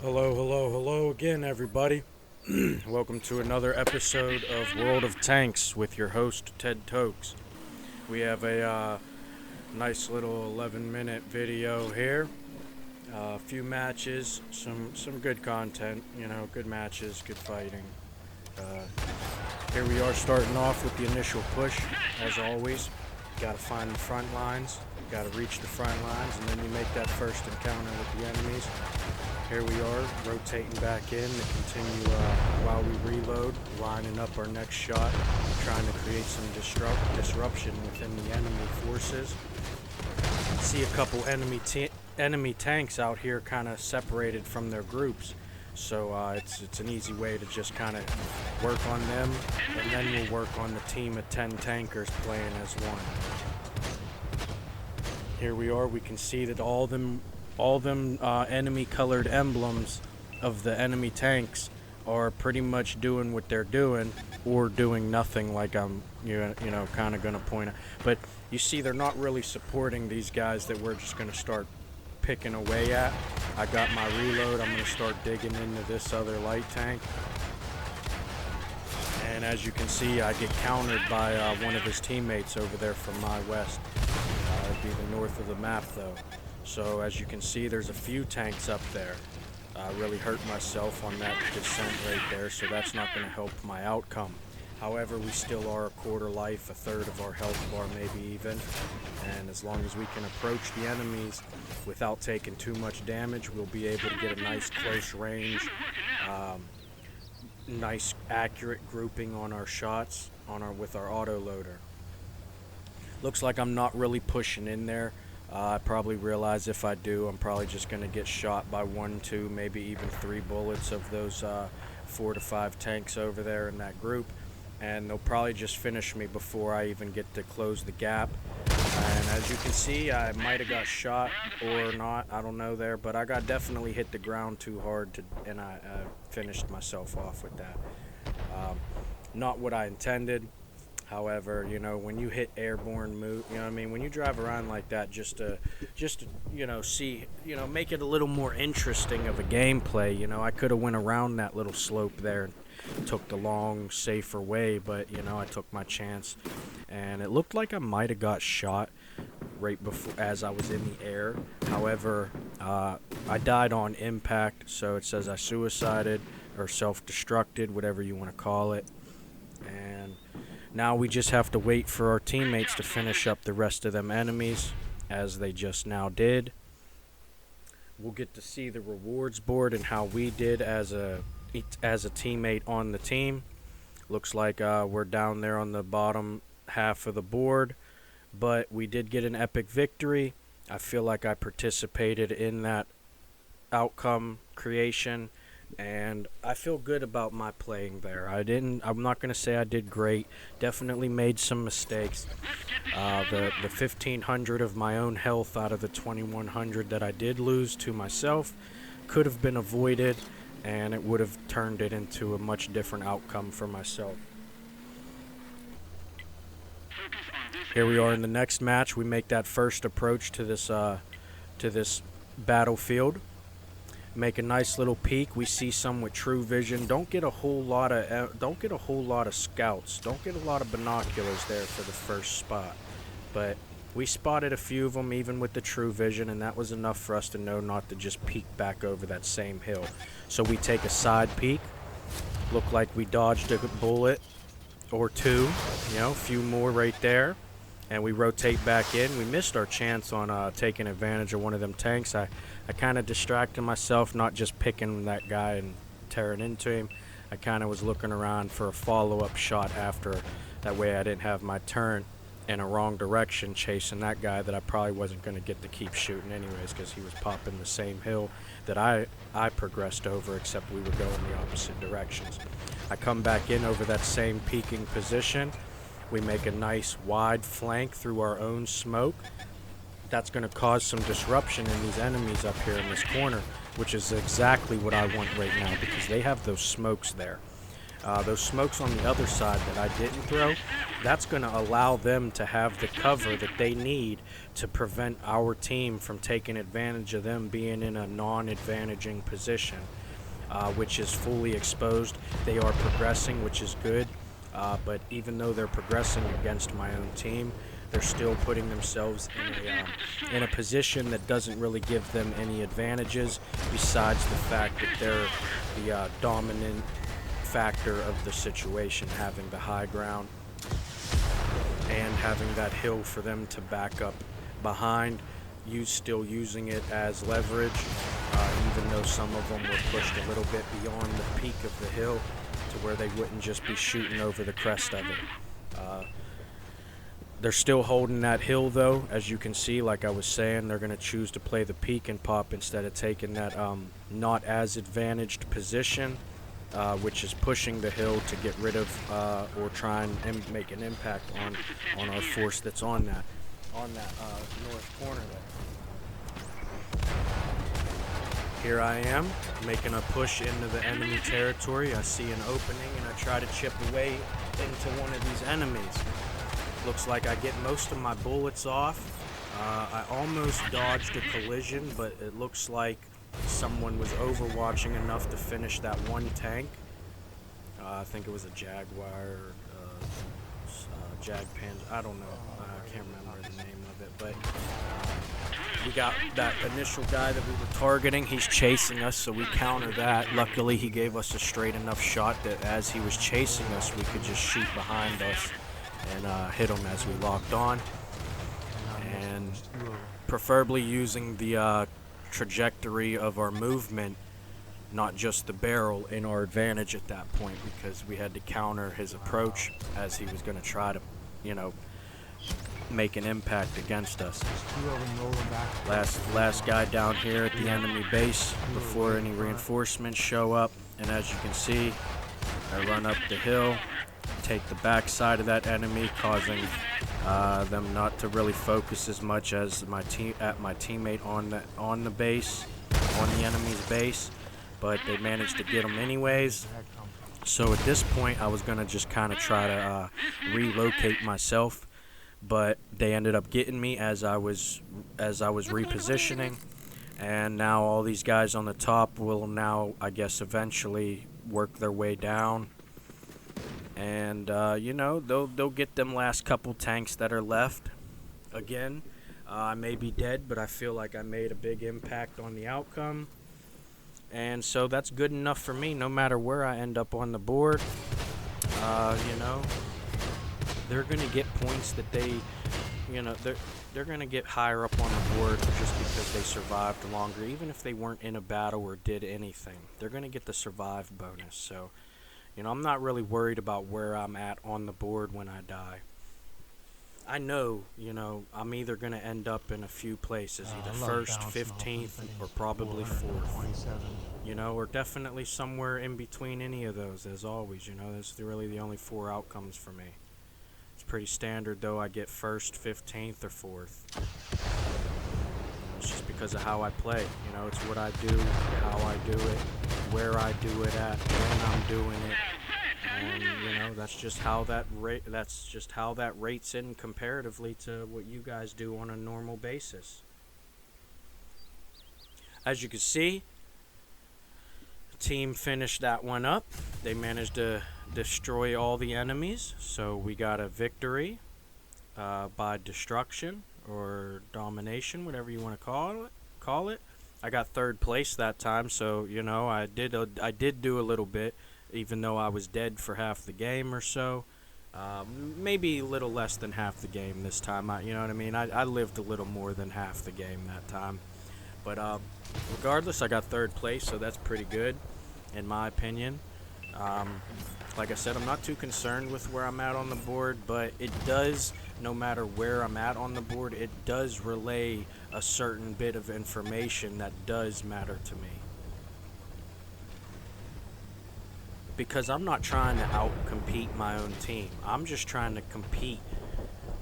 Hello, hello, hello again, everybody. Welcome to another episode of World of Tanks with your host, TedTokez. We have a nice little 11-minute video here. A few matches, some good content, good matches, good fighting. Uh, Here we are starting off with the initial push, as always. Got to find the front lines, got to reach the front lines, and then you make that first encounter with the enemies. Here we are, rotating back in to continue while we reload, lining up our next shot, trying to create some disruption within the enemy forces. See a couple enemy tanks out here kind of separated from their groups. So it's an easy way to just kind of work on them, and then we'll work on the team of 10 tankers playing as one. Here we are. We can see that all them enemy colored emblems of the enemy tanks are pretty much doing what they're doing, or doing nothing, like I'm kind of gonna point out. But you see, they're not really supporting these guys that we're just gonna start picking away at. I got my reload. I'm going to start digging into this other light tank. And as you can see, I get countered by one of his teammates over there from my west. It'd be the north of the map, though. So as you can see, there's a few tanks up there. I really hurt myself on that descent right there, so that's not going to help my outcome. However, we still are a quarter life, a third of our health bar, maybe even. And as long as we can approach the enemies without taking too much damage, we'll be able to get a nice close range, nice accurate grouping on our shots with our auto loader. Looks like I'm not really pushing in there. I probably realize if I do, I'm probably just going to get shot by 1, 2, maybe even 3 bullets of those 4 to 5 tanks over there in that group. And they'll probably just finish me before I even get to close the gap. And as you can see, I might have got shot or not, I don't know there, but I got definitely hit the ground too hard and I finished myself off with that. Not what I intended. However, when you hit airborne move, when you drive around like that, just to see, make it a little more interesting of a gameplay. I could have went around that little slope there and took the long, safer way, but I took my chance, and it looked like I might have got shot right before as I was in the air. However, I died on impact, so it says I suicided or self-destructed, whatever you want to call it, and now we just have to wait for our teammates to finish up the rest of them enemies, as they just now did. We'll get to see the rewards board and how we did as a teammate on the team. Looks like we're down there on the bottom half of the board, but we did get an epic victory. I feel like I participated in that outcome creation, and I feel good about my playing there. I'm not going to say I did great. Definitely made some mistakes. The 1,500 of my own health out of the 2,100 that I did lose to myself could have been avoided, and it would have turned it into a much different outcome for myself. Here we are in the next match. We make that first approach to this battlefield. Make a nice little peek. We see some with true vision. Don't get a whole lot of scouts. Don't get a lot of binoculars there for the first spot. But we spotted a few of them even with the true vision, and that was enough for us to know not to just peek back over that same hill. So we take a side peek. Look like we dodged a bullet or two, a few more right there. And we rotate back in. We missed our chance on taking advantage of one of them tanks. I kind of distracted myself, not just picking that guy and tearing into him. I kind of was looking around for a follow-up shot after. That way I didn't have my turn in a wrong direction chasing that guy that I probably wasn't going to get to keep shooting anyways, because he was popping the same hill that I progressed over, except we were going the opposite directions. I come back in over that same peaking position. We make a nice wide flank through our own smoke. That's going to cause some disruption in these enemies up here in this corner, which is exactly what I want right now, because they have those smokes there. those smokes on the other side that I didn't throw, that's going to allow them to have the cover that they need to prevent our team from taking advantage of them being in a non-advantaging position, which is fully exposed. They are progressing, which is good, but even though they're progressing against my own team, they're still putting themselves in a position that doesn't really give them any advantages, besides the fact that they're the dominant factor of the situation, having the high ground and having that hill for them to back up behind. Still using it as leverage, even though some of them were pushed a little bit beyond the peak of the hill to where they wouldn't just be shooting over the crest of it. They're still holding that hill, though. As you can see, like I was saying, they're going to choose to play the peek and pop instead of taking that not as advantaged position, which is pushing the hill to get rid of or try and make an impact on our force that's on that north corner there. Here I am, making a push into the enemy territory. I see an opening and I try to chip away into one of these enemies. Looks like I get most of my bullets off. I almost dodged a collision, but it looks like someone was overwatching enough to finish that one tank. I think it was a Jaguar, Jagpan, I don't know. I can't remember the name of it, but we got that initial guy that we were targeting. He's chasing us, so we counter that. Luckily, he gave us a straight enough shot that as he was chasing us, we could just shoot behind us and hit him as we locked on, and preferably using the trajectory of our movement, not just the barrel, in our advantage at that point, because we had to counter his approach as he was going to try to, make an impact against us. Last guy down here at the enemy base before any reinforcements show up, and as you can see, I run up the hill, take the back side of that enemy, causing them not to really focus as much as my teammate on the base, on the enemy's base, but they managed to get him anyways. So at this point, I was gonna just kind of try to relocate myself, but they ended up getting me as I was repositioning, and now all these guys on the top will now, I guess, eventually work their way down. And, they'll get them last couple tanks that are left. Again, I may be dead, but I feel like I made a big impact on the outcome. And so that's good enough for me, no matter where I end up on the board. They're going to get points that they're going to get higher up on the board just because they survived longer. Even if they weren't in a battle or did anything, they're going to get the survive bonus. So, I'm not really worried about where I'm at on the board when I die. I know, I'm either going to end up in a few places, either first, 15th, or probably 4th. Or definitely somewhere in between any of those, as always. That's really the only 4 outcomes for me. It's pretty standard, though. I get first, 15th, or 4th. It's just because of how I play. It's what I do, how I do it, where I do it at, when I'm doing it. And that's just how that rates in comparatively to what you guys do on a normal basis. As you can see, the team finished that one up. They managed to destroy all the enemies, so we got a victory by destruction or domination, whatever you want to call it. I got 3rd place that time, so I did do a little bit. Even though I was dead for half the game or so. Maybe a little less than half the game this time. You know what I mean? I lived a little more than half the game that time. But regardless, I got 3rd place, so that's pretty good, in my opinion. Like I said, I'm not too concerned with where I'm at on the board, but it does, no matter where I'm at on the board, it does relay a certain bit of information that does matter to me. Because I'm not trying to out-compete my own team. I'm just trying to compete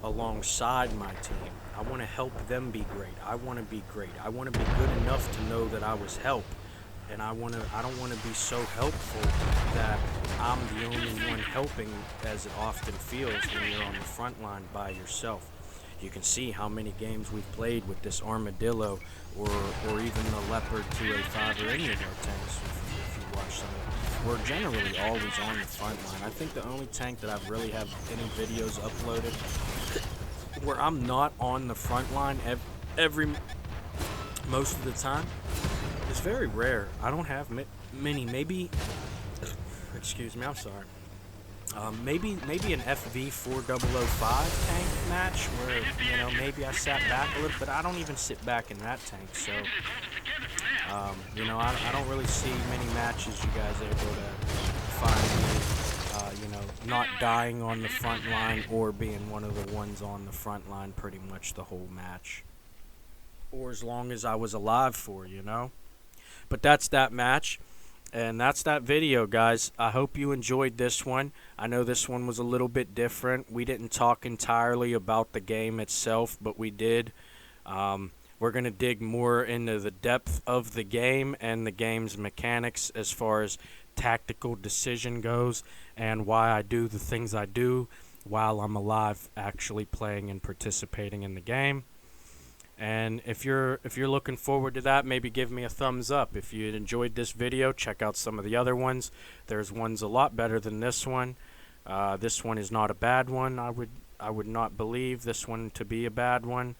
alongside my team. I want to help them be great. I want to be great. I want to be good enough to know that I was helped. and I don't want to be so helpful that I'm the only one helping, as it often feels when you're on the front line by yourself. You can see how many games we've played with this armadillo, or even the leopard 2A5, or any of our tanks. If you watch some of it, we're generally always on the front line. I think the only tank that I've really have any videos uploaded where I'm not on the front line every most of the time, it's very rare. I don't have many. Maybe, excuse me, I'm sorry. Maybe an FV 4005 tank match where maybe I sat back a little, but I don't even sit back in that tank. So I don't really see many matches you guys able to find me, not dying on the front line or being one of the ones on the front line pretty much the whole match, or as long as I was alive for. But that's that match. And that's that video, guys. I hope you enjoyed this one. I know this one was a little bit different. We didn't talk entirely about the game itself, but we did. We're going to dig more into the depth of the game and the game's mechanics as far as tactical decision goes, and why I do the things I do while I'm alive actually playing and participating in the game. And if you're looking forward to that, maybe give me a thumbs up. If you enjoyed this video, check out some of the other ones. There's ones a lot better than this one. This one is not a bad one. I would not believe this one to be a bad one.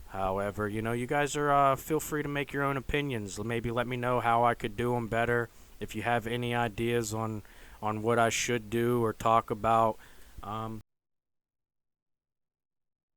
However, you guys are feel free to make your own opinions. Maybe let me know how I could do them better. If you have any ideas on what I should do or talk about,